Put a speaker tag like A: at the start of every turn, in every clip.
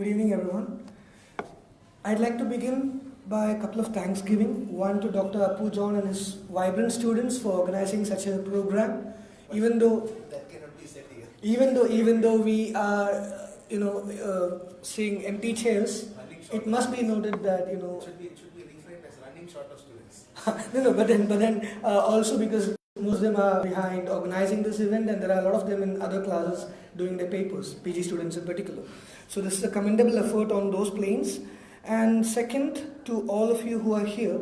A: Good evening, everyone. I'd like to begin by a couple of thanksgiving. One to Dr. Appu John and his vibrant students for organizing such a program. Even though
B: that cannot be said here.
A: Even though we are, seeing empty chairs, it must be noted that
B: It should be reframed as running short of students.
A: but then also because most of them are behind organizing this event, and there are a lot of them in other classes doing their papers, PG students in particular. So this is a commendable effort on those planes. And second, to all of you who are here,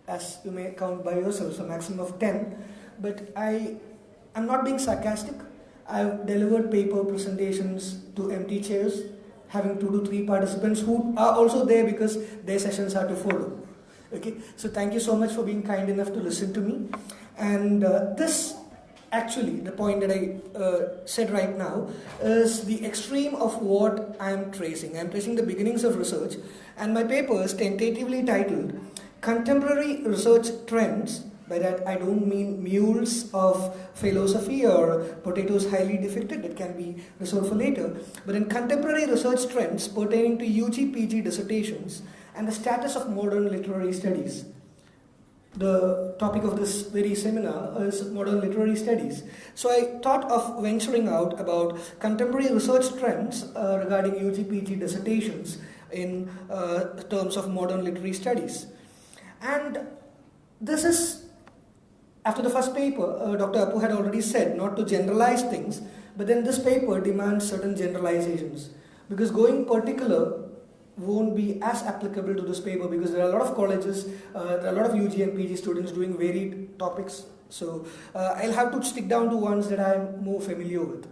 A: as you may count by yourselves, a maximum of 10, but I'm not being sarcastic. I've delivered paper presentations to empty chairs, having 2 to 3 participants who are also there because their sessions are to follow. Okay, so thank you so much for being kind enough to listen to me. And this, actually, the point that I said right now is the extreme of what I'm tracing. I'm tracing the beginnings of research, and my paper is tentatively titled Contemporary Research Trends. By that I don't mean mules of philosophy or potatoes highly defected, that can be reserved for later, but in contemporary research trends pertaining to UG PG dissertations and the status of modern literary studies. The topic of this very seminar is modern literary studies. So I thought of venturing out about contemporary research trends regarding UG PG dissertations in terms of modern literary studies. And this is, after the first paper, Dr. Appu had already said not to generalize things, but then this paper demands certain generalizations, because going particular won't be as applicable to this paper, because there are a lot of colleges, there are a lot of UG and PG students doing varied topics. So I'll have to stick down to ones that I'm more familiar with.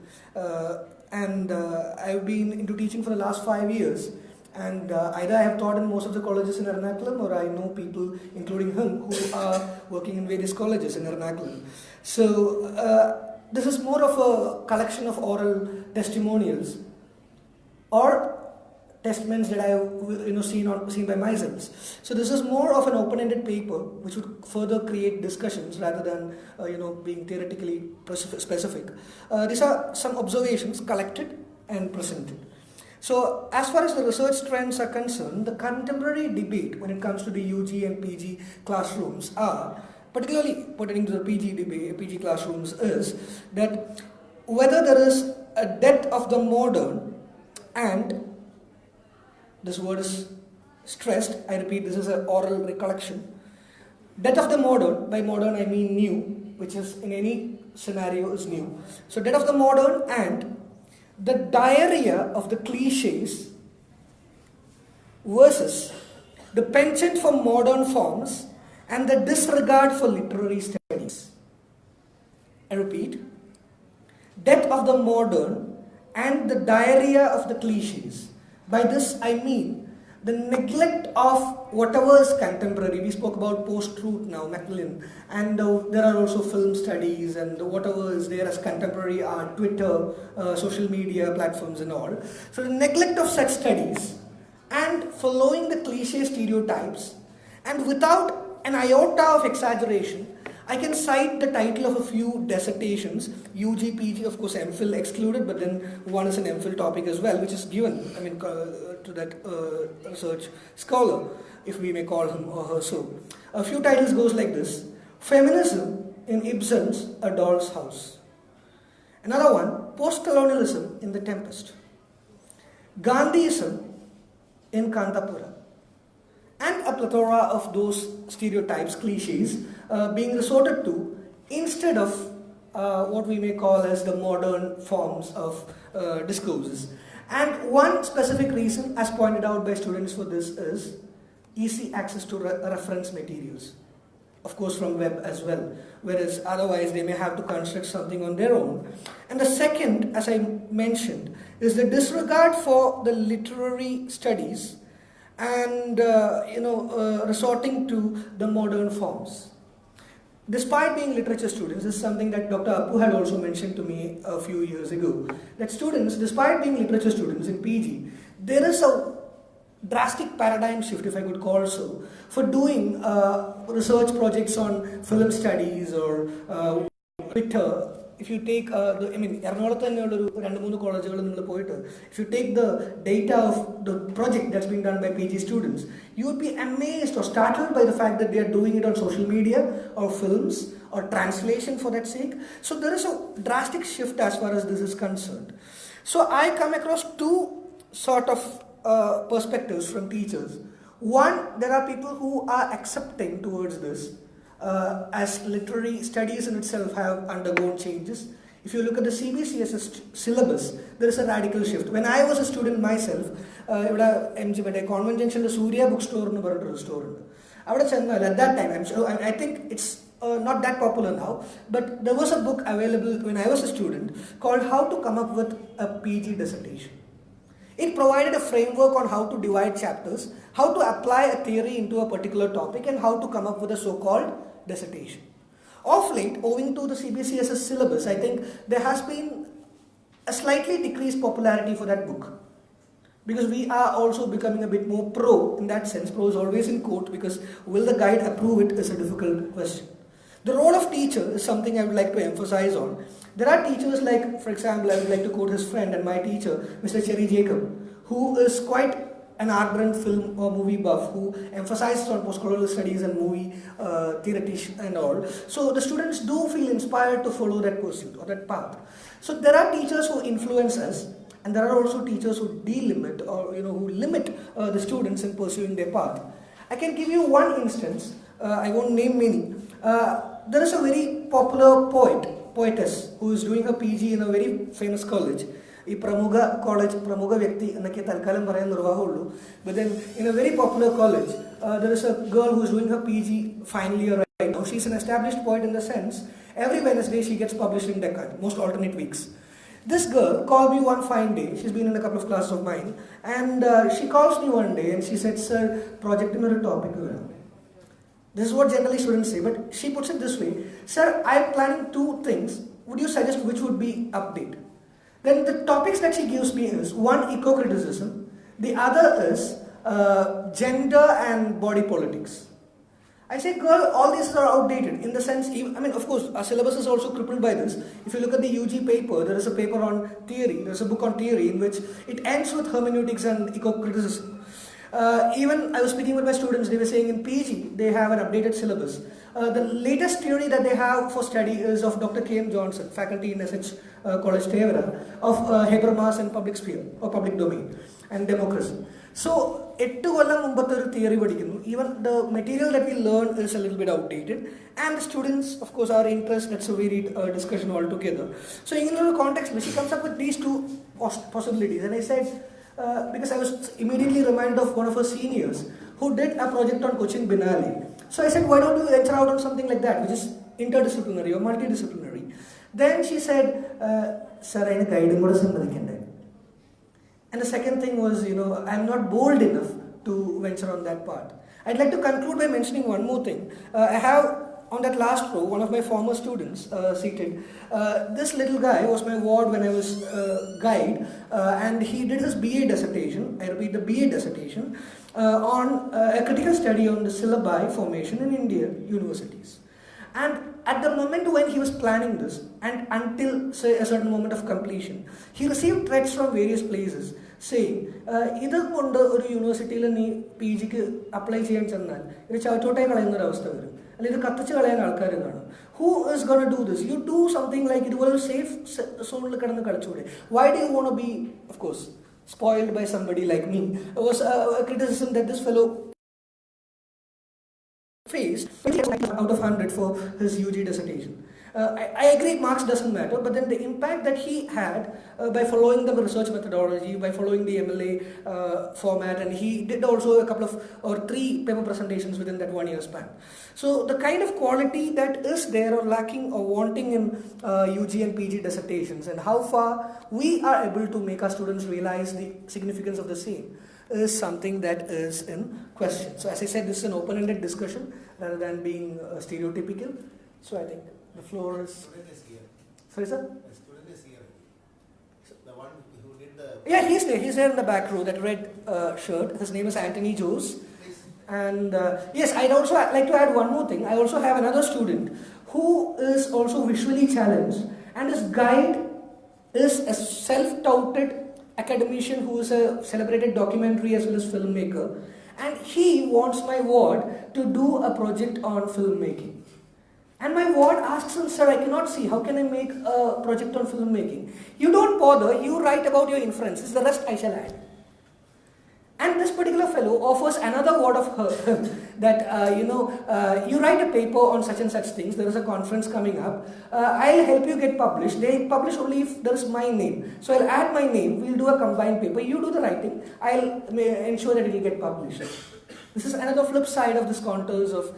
A: I've been into teaching for the last 5 years, and either I have taught in most of the colleges in Ernakulam, or I know people, including him, who are working in various colleges in Ernakulam. So this is more of a collection of oral testimonials or testaments that I have seen by myself. So this is more of an open-ended paper which would further create discussions rather than being theoretically specific. These are some observations collected and presented. So as far as the research trends are concerned, the contemporary debate when it comes to the UG and PG classrooms are, particularly pertaining to the PG classrooms, is that whether there is a death of the modern, and this word is stressed, I repeat, this is an oral recollection. Death of the modern, by modern I mean new, which is in any scenario is new. So death of the modern and the diarrhea of the cliches versus the penchant for modern forms and the disregard for literary studies. I repeat, death of the modern and the diarrhea of the cliches. By this I mean the neglect of whatever is contemporary. We spoke about post-truth now, Macmillan, and there are also film studies and whatever is there as contemporary art, Twitter, social media platforms and all. So the neglect of such studies and following the cliche stereotypes, and without an iota of exaggeration, I can cite the title of a few dissertations, UG, PG, of course MPhil excluded, but then one is an MPhil topic as well, which is given, to that research scholar, if we may call him or her so. A few titles goes like this: Feminism in Ibsen's A Doll's House. Another one, Post-colonialism in The Tempest. Gandhiism in Kantapura. And a plethora of those stereotypes, cliches, being resorted to instead of what we may call as the modern forms of discourses. And one specific reason, as pointed out by students for this, is easy access to reference materials. Of course from web as well, whereas otherwise they may have to construct something on their own. And the second, as I mentioned, is the disregard for the literary studies and resorting to the modern forms. Despite being literature students, this is something that Dr. Appu had also mentioned to me a few years ago, that students, despite being literature students in PG, there is a drastic paradigm shift, if I could call so, for doing research projects on film studies or Twitter, if you take Ernakulam college, if you take the data of the project that's being done by PG students, you would be amazed or startled by the fact that they are doing it on social media or films or translation for that sake. So there is a drastic shift as far as this is concerned. So I come across two sort of perspectives from teachers. One, there are people who are accepting towards this, as literary studies in itself have undergone changes. If you look at the CBCS syllabus, there is a radical shift. When I was a student myself, Convent Junction, the Surya bookstore in a store. At that time, I think it's not that popular now, but there was a book available when I was a student called How to Come Up with a PG Dissertation. It provided a framework on how to divide chapters, how to apply a theory into a particular topic, and how to come up with a so-called dissertation. Of late, owing to the CBCS syllabus, I think there has been a slightly decreased popularity for that book. Because we are also becoming a bit more pro in that sense. Pro is always in quote, because will the guide approve it is a difficult question. The role of teacher is something I would like to emphasize on. There are teachers like, for example, I would like to quote his friend and my teacher, Mr. Cherry Jacob, who is quite an ardent film or movie buff, who emphasizes on postcolonial studies and movie theoretician and all. So the students do feel inspired to follow that pursuit or that path. So there are teachers who influence us, and there are also teachers who delimit or who limit the students in pursuing their path. I can give you one instance. I won't name many. There is a very popular poetess who is doing her PG in a very famous college. Pramuga Vyakti എന്നൊക്കെ തൽക്കാലം പറയാൻ നിർവാഹമുള്ളൂ. But then in a very popular college, there is a girl who is doing her PG final year right now. She's an established poet in the sense, every Wednesday she gets published in Deccan, most alternate weeks. This girl called me one fine day. She's been in a couple of classes of mine, and she calls me one day and she said, "Sir, project in a topic." This is what generally students say, but she puts it this way: "Sir, I'm planning two things. Would you suggest which would be update?" Then the topics that she gives me is one, eco-criticism. The other is gender and body politics. I say, girl, all these are outdated in the sense, of course, our syllabus is also crippled by this. If you look at the UG paper, there is a paper on theory, there's a book on theory in which it ends with hermeneutics and eco-criticism. Even I was speaking with my students, they were saying in PG, they have an updated syllabus. The latest theory that they have for study is of Dr. K.M. Johnson, faculty in SH College Tevara, of hypermass and public sphere, or public domain, and democracy. So, theory, even the material that we learn is a little bit outdated, and the students, of course, are interested. That's a varied discussion altogether. So, in a context, she comes up with these two possibilities, and I said, because I was immediately reminded of one of her seniors who did a project on Cochin Binali. So I said, why don't you venture out on something like that, which is interdisciplinary or multidisciplinary? Then she said, sir, I'm guiding. And the second thing was, I'm not bold enough to venture on that part. I'd like to conclude by mentioning one more thing. I have on that last row, one of my former students seated. This little guy was my ward when I was guide, and he did his BA dissertation, I repeat, the BA dissertation, on a critical study on the syllabi formation in Indian universities. And at the moment when he was planning this, and until say a certain moment of completion, he received threats from various places saying, "Either കൊണ്ട് ഒരു യൂണിവേഴ്സിറ്റിയിൽ നീ PG ക്ക് apply ചെയ്യാൻ ചെന്നാൽ ഇത് ചവിട്ടോട്ടായി കളയുന്ന ഒരു അവസ്ഥ വരും, അല്ലെങ്കിൽ ഇത് കത്തിച്ച് കളയാൻ ആൾക്കാർ കാണും. Who is going to do this? You do something like ഇതുപോലെ safe zone കിടന്ന് കളിച്ചൂടെ? Why do you want to be, of course, spoiled by somebody like me? It was a criticism that this fellow faced out of 100 for his UG dissertation. I agree marks doesn't matter, but then the impact that he had by following the research methodology, by following the MLA format, and he did also a couple of or 3 paper presentations within that 1 year span. So the kind of quality that is there or lacking or wanting in UG and PG dissertations, and how far we are able to make our students realize the significance of the same, is something that is in question. So as I said, this is an open-ended discussion rather than being stereotypical. So I think the floor is...
B: The student is here.
A: Sorry, sir?
B: The student is here. The one who did the...
A: Yeah, he's there. He's there in the back row, that red shirt. His name is Anthony Jose. And yes, I'd also like to add one more thing. I also have another student who is also visually challenged, And his guide is a self-touted academician who is a celebrated documentary as well as filmmaker, and he wants my ward to do a project on filmmaking. And my ward asks him, sir, I cannot see, how can I make a project on filmmaking? You don't bother, you write about your inferences, the rest I shall add. And this particular fellow offers another word of her that, you write a paper on such and such things, there is a conference coming up, I'll help you get published. They publish only if there is my name. So I'll add my name, we'll do a combined paper, you do the writing, I'll ensure that it will get published. This is another flip side of this contours of,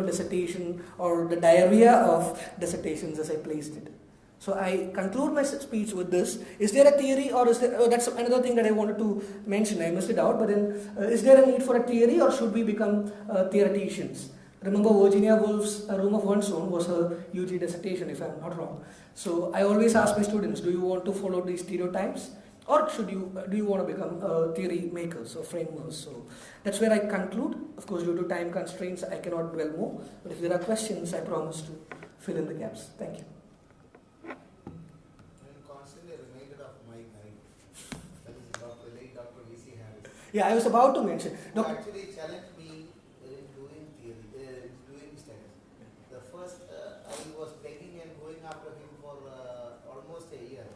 A: dissertation, or the diarrhea of dissertations as I placed it. So I conclude my speech with this. Is there a theory, or is there, that's another thing that I wanted to mention, I missed it out, but then is there a need for a theory, or should we become theoreticians? Remember Virginia Woolf's A Room of One's Own was her UG dissertation, if I'm not wrong. So I always ask my students, do you want to follow these stereotypes, or do you want to become theory makers or framers? So that's where I conclude. Of course, due to time constraints, I cannot dwell more, but if there are questions, I promise to fill in the gaps. Thank you. Yeah, I was about to mention.
B: No, actually challenged me in doing theory, doing studies. The first, I was begging and going after him for almost a year.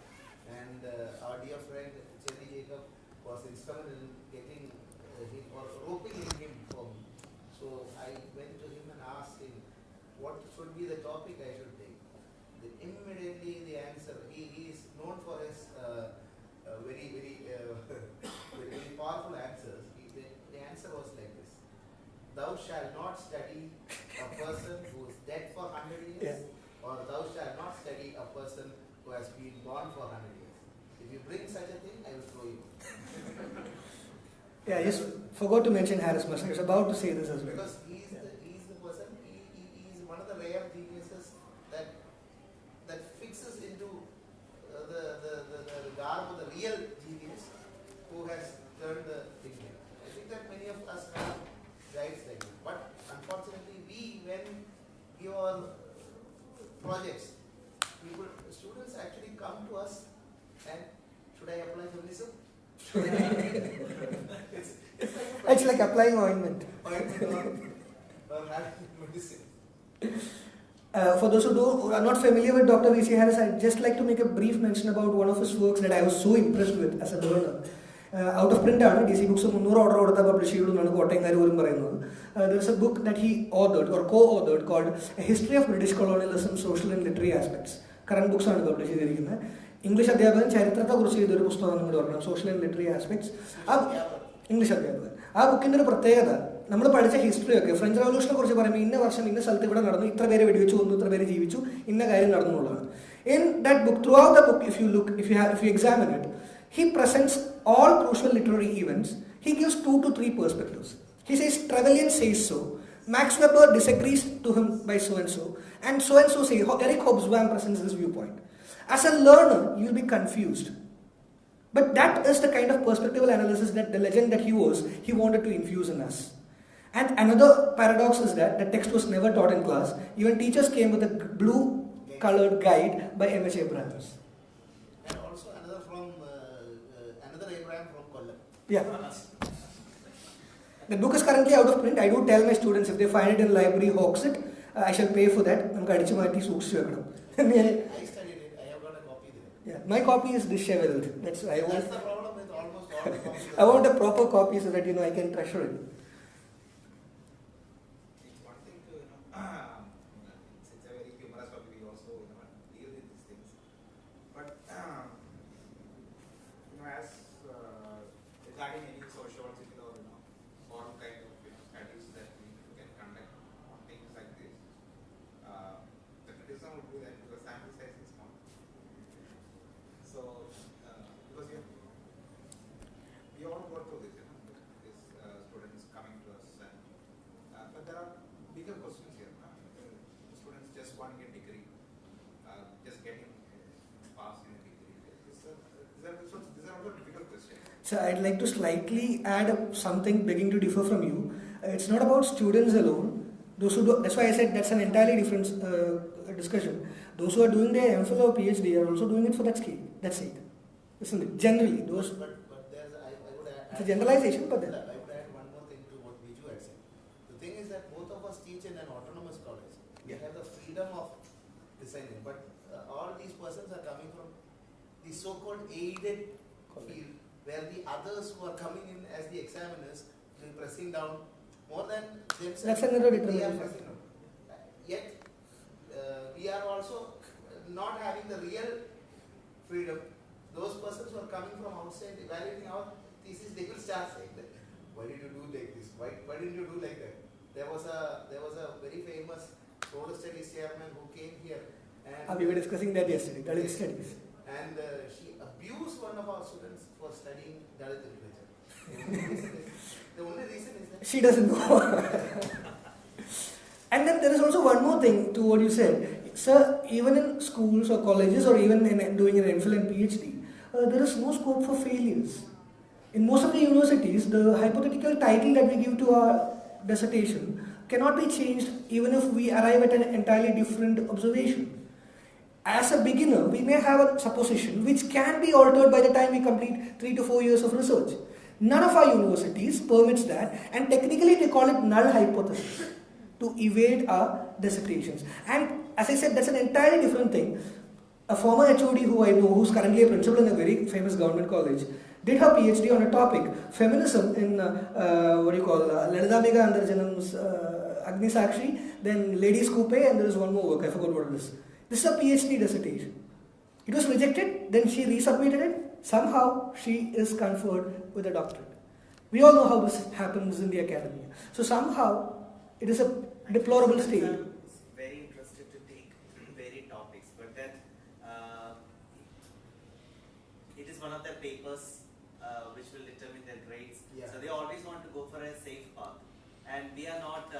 B: And our dear friend, Chelly Jacob, was instrumental in getting him, or roping him for me. So I went to him and asked him, what should be the topic I should take? Immediately the answer, he is known for his very powerful answers. The answer was like this: thou shalt not study a person who is dead for 100 years, or thou shalt not study a person who has been born for 100 years. If you bring such a thing, I will throw you.
A: Yeah, I just forgot to mention Harris Musser. I was about to say this as well.
B: Because he is the person, he is one of the rare geniuses that fixes into the garb of the real genius who has turned the thing. I think that many of us have guides like that. But unfortunately, when your projects, students actually come to us and, should I apply feminism?
A: It's like applying ointment.
B: Or having medicine.
A: For those who are not familiar with Dr. V.C. Harris, I'd just like to make a brief mention about one of his works that I was so impressed with as a learner. Out of print, DC Books 300 order published. There's a book that he authored or co-authored called A History of British Colonialism, Social and Literary Aspects. Current books are published. English അധ്യാപകൻ ചരിത്രത്തെക്കുറിച്ച് ചെയ്തൊരു പുസ്തകം നമ്മൾ പറഞ്ഞു, social and literary aspects. English അധ്യാപകൻ. ആ ബുക്കിൻ്റെ ഒരു പ്രത്യേകത, നമ്മൾ പഠിച്ച ഹിസ്റ്ററി ഒക്കെ ഫ്രഞ്ച് റവല്യൂഷനെ കുറിച്ച് പറയുമ്പോൾ ഇന്ന വർഷം ഇന്ന സ്ഥലത്ത് ഇവിടെ നടന്നു, ഇത്ര പേര് വെടിവെച്ച് കൊന്നു, ഇത്ര പേര് ജീവിച്ചു, ഇന്ന കാര്യം നടന്നു എന്നുള്ളതാണ്. In that book, throughout the book, if you examine it, he presents all crucial literary events. He gives 2 to 3 perspectives. He says Trevelyan says so, Max Weber disagrees to him by so and so says, Eric Hobsbawm presents this viewpoint. As a learner, you will be confused. But that is the kind of perspectival analysis that the legend that he wanted to infuse in us. And another paradox is that the text was never taught in class. Even teachers came with a blue-colored guide by M.H. Abrahams.
B: And also another Abraham from Kollam.
A: Yeah. The book is currently out of print. I do tell my students, if they find it in the library, hawks it, I shall pay for that.
B: I studied it. I have got a copy there.
A: Yeah, my copy is disheveled. That's why
B: That's the problem with almost all the copies.
A: I want a proper copy so that I can treasure it.
C: It's one thing to it's a very humorous topic. We also deal with these things. But as regarding any sociological or all kind of studies that we can conduct on things like this, the criticism would be that the sample size is small. So because we all go through this, these students coming to us, and but there are bigger questions here. Students just want to get degree, just getting pass in a degree. These are also difficult questions.
A: So I'd like to slightly add something begging to differ from you. It's not about students alone. Those who do, that's why I said that's an entirely different discussion, those who are doing their MPhil or PhD are also doing it for that sake, isn't it? Generally, those.
B: But there's, I would add.
A: It's a generalization, but then.
B: I would add one more thing to what Viju had said. The thing is that both of us teach in an autonomous college. We have the freedom of designing, but all these persons are coming from the so-called aided field, where the others who are coming in as the examiners will be pressing down more than themselves.
A: That's another
B: They are
A: determination.
B: pressing down. Yet we are also not having the real freedom. Those persons who are coming from outside evaluating our thesis, they will start saying that, why did you do like this? Why didn't you do like that? There was a very famous social studies chairman who came here, and
A: We were discussing that yesterday, Dalit studies.
B: and she abused one of our students for studying Dalit literature. The only reason is that
A: She doesn't know. And then there is also one more thing to what you said. Sir, even in schools or colleges or even in doing an MPhil and PhD, there is no scope for failures. In most of the universities, the hypothetical title that we give to our dissertation cannot be changed even if we arrive at an entirely different observation. As a beginner, we may have a supposition which can be altered by the time we complete 3 to 4 years of research. None of our universities permits that, and technically they call it null hypothesis to evade our dissertations. And as I said, that's an entirely different thing. A former HOD who I know, who's currently a principal in a very famous government college, did her PhD on a topic, feminism in Lalita Andarjanam's Agni Sakshi, then Ladies Coupe, and there is one more work, I forgot what it is. This is a PhD dissertation. It was rejected, then she resubmitted it. Somehow she is conferred with a doctorate. We all know how this happens in the academy. So somehow it is a deplorable state.
D: Very interested to take varied topics, but then it is one of their papers which will determine their grades.
B: Yeah.
D: So they always want to go for a safe path, and we are not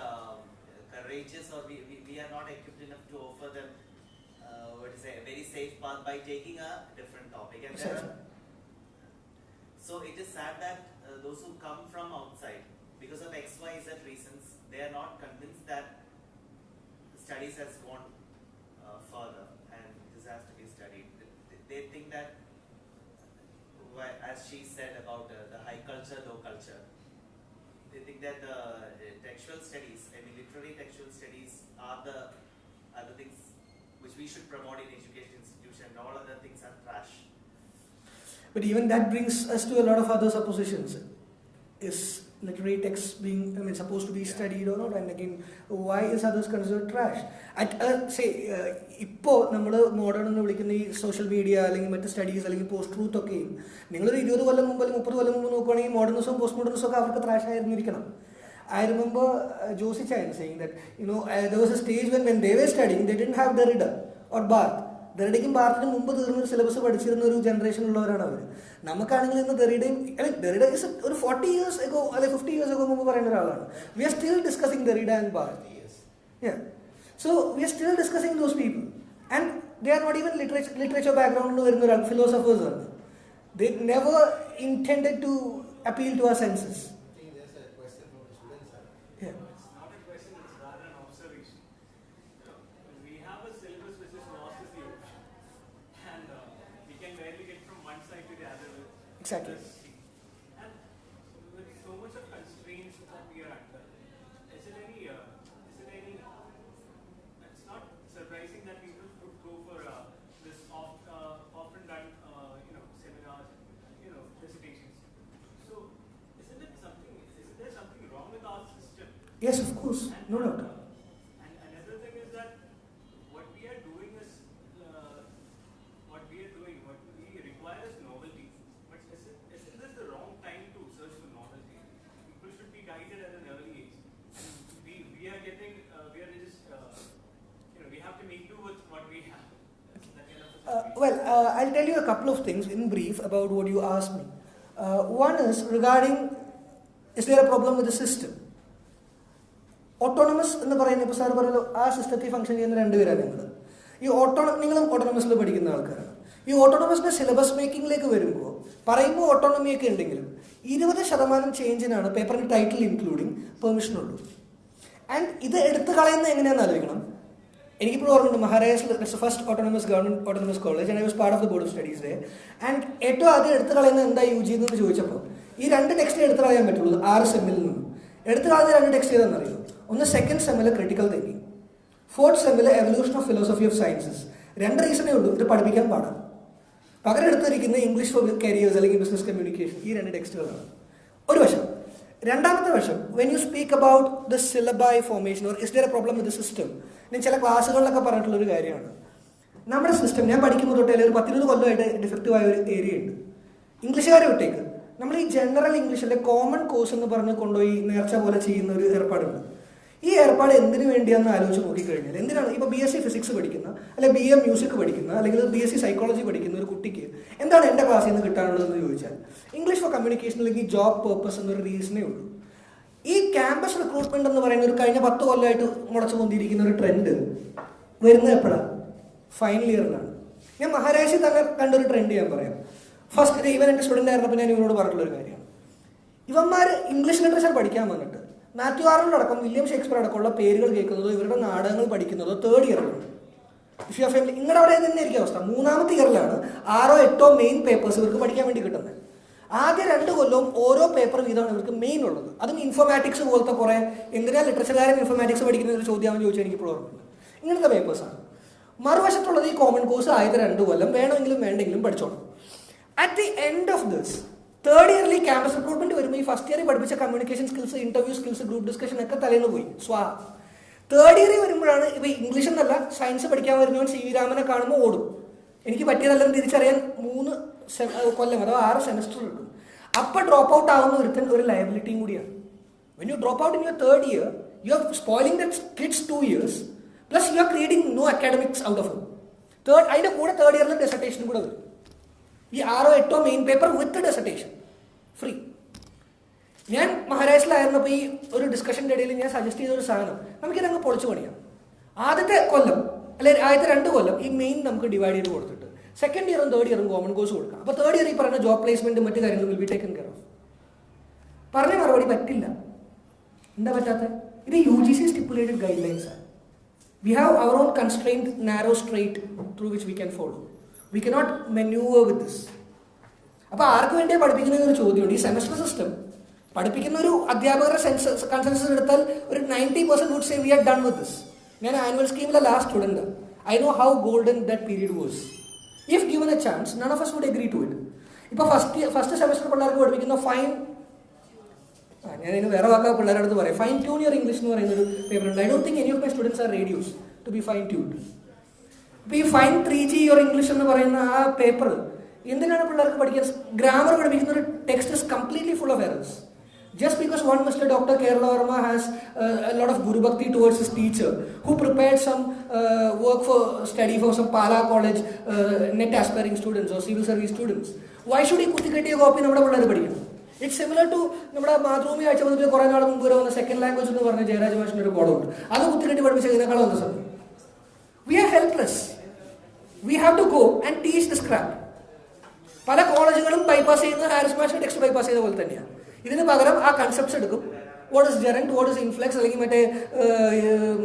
D: courageous, or we are not equipped enough to offer them a very safe path by taking a different topic. And so it is sad that those who come from outside, because of X, Y, Z reasons, they are not convinced that studies has gone further and this has to be studied. They think that, as she said about the high culture, low culture, they think that the textual studies, literary textual studies are the things which we should promote in education institution. All other things are trash.
A: But even that brings us to a lot of other suppositions. Is literary text being, supposed to be studied or not? And again, why is others considered trash? Now, modern social media, studies, post-truth, okay. Modernism, postmodernism, trash. I remember Josie Chan saying that, there was a stage when they were studying, they didn't have Derrida or Barth. Derrida's Barth is syllabus of generation. Derrida is 40 years ago, 50 years ago. We are still discussing Derrida and Barth. Yeah. So we are still discussing those people. And they are not even literature background philosophers. They never intended to appeal to our senses. Yeah.
E: It's not a question, it's rather an observation. We have a syllabus which is lost as the ocean, and we can barely get from one side to the other.
A: Exactly.
E: And with so much of constraints that we are under, it's not surprising that people would go for this often done, seminars, dissertations. So, isn't there something wrong with our system?
A: Yes, of course, no doubt.
E: And another thing is that what we require is novelty. But isn't this the wrong time to search for novelty? People should be guided at an early age. And we are just, we have to make do with what we have. That's that kind of a situation.
A: I'll tell you a couple of things in brief about what you asked me. One is regarding, is there a problem with the system? Autonomous in the പറയുന്ന ആ സിസ്റ്റത്തിൽ function ചെയ്യുന്ന രണ്ടുപേരാണ് നിങ്ങൾ. നിങ്ങളും ഓട്ടോണമസിൽ പഠിക്കുന്ന ആൾക്കാരാണ്. ഈ ഓട്ടോണമസിന്റെ സിലബസ് മേക്കിങ്ങിലേക്ക് വരുമ്പോൾ പറയുമ്പോൾ ഓട്ടോണമിയൊക്കെ ഉണ്ടെങ്കിലും 20% ചേഞ്ചിനാണ് പേപ്പറിന്റെ ടൈറ്റിൽ ഇൻക്ലൂഡിങ് പെർമിഷൻ ഉള്ളൂ. ആൻഡ് ഇത് എടുത്തു കളയുന്നത് എങ്ങനെയാണെന്ന് ആലോചിക്കണം. എനിക്കിപ്പോൾ ഓർമ്മയുണ്ട് മഹാരാജാസിൽ it's first autonomous government autonomous college and I was part of the board of studies day. And ഏറ്റവും ആദ്യം എടുത്തു കളയുന്നത് എന്താ യു ജി എന്ന് ചോദിച്ചപ്പോൾ ഈ 2 ടെക്സ്റ്റ് എടുത്തു കളയാൻ പറ്റുള്ളൂ 6 സെമ്മിൽ നിന്ന്. എടുത്തു കളയുന്ന 2 ടെക്സ്റ്റ് ഏതാണെന്നറിയോ? ഒന്ന് സെക്കൻഡ് സെമ്മിൽ ക്രിട്ടിക്കൽ തിങ്കിങ്, 4th സെമ്മിൽ evolution of philosophy of sciences. 2 റീസണേ ഉള്ളൂ ഇത് പഠിപ്പിക്കാൻ പാടാം. പകരം എടുത്തിരിക്കുന്ന ഇംഗ്ലീഷ് ഫോർ കരിയേഴ്സ് അല്ലെങ്കിൽ ബിസിനസ് കമ്മ്യൂണിക്കേഷൻ, ഈ 2 ടെക്സ്റ്റുകളാണ് ഒരു വശം. രണ്ടാമത്തെ വശം, when you speak about the syllabi formation or is there a problem with the system, ഞാൻ ചില ക്ലാസ്സുകളിലൊക്കെ പറഞ്ഞിട്ടുള്ളൊരു കാര്യമാണ്. നമ്മുടെ സിസ്റ്റം ഞാൻ പഠിക്കുമ്പോൾ തൊട്ടേ ഒരു 10-20 കൊല്ലമായിട്ട് ഡിഫക്റ്റീവായ ഒരു ഏരിയ ഉണ്ട്. ഇംഗ്ലീഷുകാരെ വിട്ടേക്ക്, നമ്മൾ ഈ ജനറൽ ഇംഗ്ലീഷിലെ കോമൺ കോഴ്സ് എന്ന് പറഞ്ഞ് കൊണ്ടുപോയി നേർച്ച പോലെ ചെയ്യുന്ന ഒരു ഏർപ്പാടുണ്ട്. ഈ ഏർപ്പാട് എന്തിനു വേണ്ടിയാണെന്ന് ആലോചിച്ച് നോക്കിക്കഴിഞ്ഞാൽ എന്തിനാണ് ഇപ്പോൾ BSc ഫിസിക്സ് പഠിക്കുന്ന അല്ലെങ്കിൽ BA മ്യൂസിക് പഠിക്കുന്ന അല്ലെങ്കിൽ BSc സൈക്കോളജി പഠിക്കുന്ന ഒരു കുട്ടിക്ക് എന്താണ് എൻ്റെ ക്ലാസ്സിൽ നിന്ന് കിട്ടാനുള്ളതെന്ന് ചോദിച്ചാൽ ഇംഗ്ലീഷ് ഫോർ കമ്മ്യൂണിക്കേഷൻ അല്ലെങ്കിൽ ജോബ് പേർപ്പസ് എന്നൊരു റീസണേ ഉള്ളൂ. ഈ ക്യാമ്പസ് റിക്രൂട്ട്മെന്റ് എന്ന് പറയുന്ന ഒരു കഴിഞ്ഞ 10 കൊല്ലമായിട്ട് മുളച്ചു പൊന്തിയിരിക്കുന്ന ഒരു ട്രെൻഡ് വരുന്നത് എപ്പോഴാണ്? ഫൈനൽ ഇയറിലാണ്. ഞാൻ മഹാരാഷ്ട്രയിൽ തന്നെ കണ്ടൊരു ട്രെൻഡ് ഞാൻ പറയാം. ഫസ്റ്റ് ഇവൻ എൻ്റെ സ്റ്റുഡൻ്റ് ആയിരുന്നപ്പോൾ ഞാൻ ഇവരോട് പറഞ്ഞിട്ടുള്ളൊരു കാര്യമാണ്. ഇവന്മാർ ഇംഗ്ലീഷ് ലിറ്ററേച്ചർ പഠിക്കാൻ വന്നിട്ട് മാത്യു ആർണോടക്കം വില്യം ഷേക്സ്പിയർ അടക്കമുള്ള പേരുകൾ കേൾക്കുന്നതോ ഇവരുടെ നാടകങ്ങൾ പഠിക്കുന്നതോ 3rd ഇയറിലാണ്. ഇഫ് യു ഫാമിലി നിങ്ങളുടെ അവിടെ തന്നെ ആയിരിക്കും അവസ്ഥ. 3ാമത്തെ ഇയറിലാണ് 6ഓ 8ഓ മെയിൻ പേപ്പേഴ്സ് ഇവർക്ക് പഠിക്കാൻ വേണ്ടി കിട്ടുന്നത്. ആദ്യ 2 കൊല്ലവും ഓരോ പേപ്പർ വീതമാണ് ഇവർക്ക് മെയിൻ ഉള്ളത്. അതും ഇൻഫോമാറ്റിക്സ് പോലത്തെ കുറേ എന്തിനാ ലിറ്ററേച്ചർകാരൻ ഇൻഫോമാറ്റിക്സ് പഠിക്കുന്ന ഒരു ചോദ്യമാണെന്ന് ചോദിച്ചാൽ എനിക്ക് ഇപ്പോൾ ഓർമ്മയുണ്ട്. ഇങ്ങനത്തെ പേപ്പേഴ്സാണ്. മറുവശത്തുള്ളത് ഈ കോമൺ കോഴ്സ് ആദ്യത്തെ 2 കൊല്ലം വേണമെങ്കിലും വേണ്ടെങ്കിലും പഠിച്ചോണം. At the end of this 3rd ഇയറിൽ ക്യാമ്പസ് റിക്രൂട്ട്മെന്റ് വരുമ്പോൾ ഈ ഫസ്റ്റ് ഇയറിൽ പഠിപ്പിച്ച communication skills, interview skills, group discussion ഒക്കെ തലേന്ന് പോയി സ്വാഹ. 3rd ഇയറിൽ വരുമ്പോഴാണ് ഇപ്പോൾ ഇംഗ്ലീഷ് എന്നല്ല സയൻസ് പഠിക്കാൻ വരുന്നവൻ CV രാമനെ കാണുമ്പോൾ ഓടും. എനിക്ക് പറ്റിയതല്ലെന്ന് തിരിച്ചറിയാൻ 3 കൊല്ലം അഥവാ 6 സെമസ്റ്റർ എടുക്കും. അപ്പോൾ ഡ്രോപ്പ് ഔട്ട് ആവുന്ന ഒരുത്തൻ ഒരു ലയബിലിറ്റിയും കൂടിയാണ്. When you drop out in your 3rd year you are spoiling the kids 2 years plus you are creating no academics out of him. അതിൻ്റെ കൂടെ 3rd ഇയറിലും ഡെസർട്ടേഷനും കൂടെ വരും. ഈ 6ഓ 8ഓ main paper with dissertation free. ഞാൻ മഹാരാഷ്ട്രയിലായിരുന്നപ്പോൾ ഈ ഒരു ഡിസ്കഷൻ്റെ ഇടയിൽ ഞാൻ സജസ്റ്റ് ചെയ്ത ഒരു സാധനം നമുക്കിതങ്ങ് പൊളിച്ചു പണിയാം. ആദ്യത്തെ കൊല്ലം അല്ലെങ്കിൽ ആദ്യത്തെ 2 കൊല്ലം ഈ മെയിൻ നമുക്ക് ഡിവൈഡ് ചെയ്ത് കൊടുത്തിട്ട് 2nd ഇയറും 3rd ഇയറും കോമൺ കോഴ്സ് കൊടുക്കാം. അപ്പോൾ 3rd ഇയർ ഈ പറഞ്ഞ ജോബ് പ്ലേസ്മെന്റ് മറ്റു കാര്യങ്ങൾ will be taken care of. പറഞ്ഞ മറുപടി പറ്റില്ല. എന്താ പറ്റാത്ത? ഇത് UGC സ്റ്റിപ്പുലേറ്റഡ് ഗൈഡ് ലൈൻസ് ആണ്. We have our own constrained narrow straight through which we can follow. We cannot manoeuvre with this. അപ്പോൾ ആർക്ക് വേണ്ടിയാണ് പഠിപ്പിക്കുന്നതെന്നൊരു ചോദ്യമുണ്ട്. ഈ സെമസ്റ്റർ സിസ്റ്റം പഠിപ്പിക്കുന്ന ഒരു അധ്യാപകരുടെ കൺസെൻസസ് എടുത്താൽ ഒരു 90% would say we are done with this. ഞാൻ ആനുവൽ സ്കീമിലെ last student. I know how golden that period was. If given a chance none of us would agree to it. ഇപ്പോൾ first semester പിള്ളേർക്ക് പഠിപ്പിക്കുന്ന ഞാനിന് വേറെ വാക്കാ പിള്ളേരുടെ അടുത്ത് പറയാം, ഫൈൻ ട്യൂൺ യുവർ ഇംഗ്ലീഷ് എന്ന് പറയുന്ന ഒരു പേപ്പർ ഉണ്ട്. I don't think any of my students are radios to be fine tuned. ഇപ്പോൾ ഈ ഫൈൻ 3G യുവർ ഇംഗ്ലീഷ് എന്ന് പറയുന്ന ആ പേപ്പർ എന്തിനാണ് പിള്ളേർക്ക് പഠിക്കാൻ? ഗ്രാമർ പഠിപ്പിക്കുന്ന ഒരു text is completely full of errors. Just because one Mr. Dr. Kerala Verma has a lot of Guru Bhakti towards his teacher, who prepared some work for study for some Pala College net aspiring students or civil service students, why should he kutikati a copy നമ്മുടെ പിള്ളേർ പഠിക്കണം? It's similar to നമ്മുടെ മാതൃഭൂമി ആഴ്ച മുതൽ കുറേ നാൾ മുമ്പ് വരെ വന്ന സെക്കൻഡ് ലാംഗ്വേജ് എന്ന് പറഞ്ഞ ജയരാജ മാഷിൻ്റെ ഒരു കോഡുണ്ട്. അത് കുത്തിക്കെട്ടി പഠിപ്പിച്ചതിനേക്കാളും വന്ന സമയം. We are helpless. We have to go and teach this crap. പല കോളേജുകളും ബൈപ്പാസ് ചെയ്യുന്ന ഹാരിസ് മാഷിന്റെ ടെക്സ്റ്റ് ബൈപ്പാസ് ചെയ്ത പോലെ തന്നെയാണ്. ഇതിന് പകരം ആ കൺസെപ്റ്റ്സ് എടുക്കും. What is gerund, what is inflex, അല്ലെങ്കിൽ മറ്റേ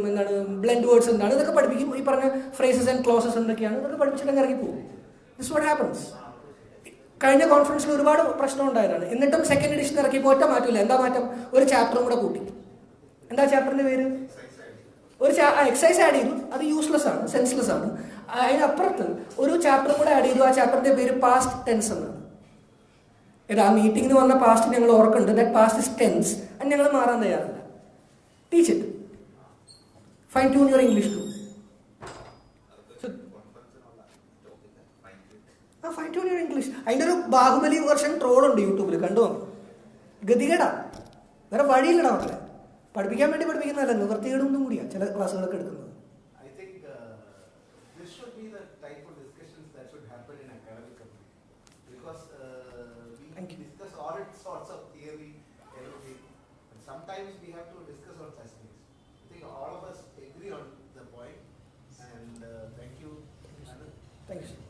A: എന്താണ് ബ്ലെൻഡ് വേർഡ്സ് എന്താണ്, ഇതൊക്കെ പഠിപ്പിക്കും. ഈ പറഞ്ഞ ഫ്രേസസ് ആൻഡ് ക്ലോസസ് എന്തൊക്കെയാണ് ഇതൊക്കെ പഠിപ്പിച്ചിട്ട് ഇറങ്ങിപ്പോകും. This what happens. കഴിഞ്ഞ കോൺഫറൻസിൽ ഒരുപാട് പ്രശ്നം ഉണ്ടായതാണ്. എന്നിട്ടും സെക്കൻഡ് എഡിഷൻ ഇറക്കിയപ്പോൾ ഒറ്റ മാറ്റമില്ല. എന്താ മാറ്റം? ഒരു ചാപ്റ്ററും കൂടെ കൂട്ടി. എന്താ ചാപ്റ്ററിന്റെ പേര്? ഒരു എക്സസൈസ് ആഡ് ചെയ്തു. അത് യൂസ്ലെസ് ആണ്, സെൻസ്ലെസ് ആണ്. അതിനപ്പുറത്ത് ഒരു ചാപ്റ്ററും കൂടെ ആഡ് ചെയ്തു. ആ ചാപ്റ്ററിന്റെ പേര് പാസ്റ്റ് ടെൻസ് എന്നാണ്. ആ മീറ്റിംഗിന് വന്ന പാസ്റ്റ് ഞങ്ങൾ ഓർക്കുന്നുണ്ട്. That past is tense. അത് ഞങ്ങൾ മാറാൻ തയ്യാറില്ല. Teach it. Fine tune your English too. Fine tune your English. അതിൻ്റെ ഒരു ബാഹുബലി വെർഷൻ ട്രോളുണ്ട് യൂട്യൂബിൽ, കണ്ടു വന്നു. ഗതികേടാ, വേറെ വഴിയില്ലടാ മക്കളെ. പഠിപ്പിക്കാൻ വേണ്ടി പഠിപ്പിക്കുന്നതല്ല, നിവൃത്തികേടൊന്നും കൂടിയാണ് ചില ക്ലാസ്സുകളൊക്കെ എടുക്കുന്നത്.
B: Sometimes we have to discuss on such things. I think all of us agree on the point, and thank you, Anand.
A: Thank you.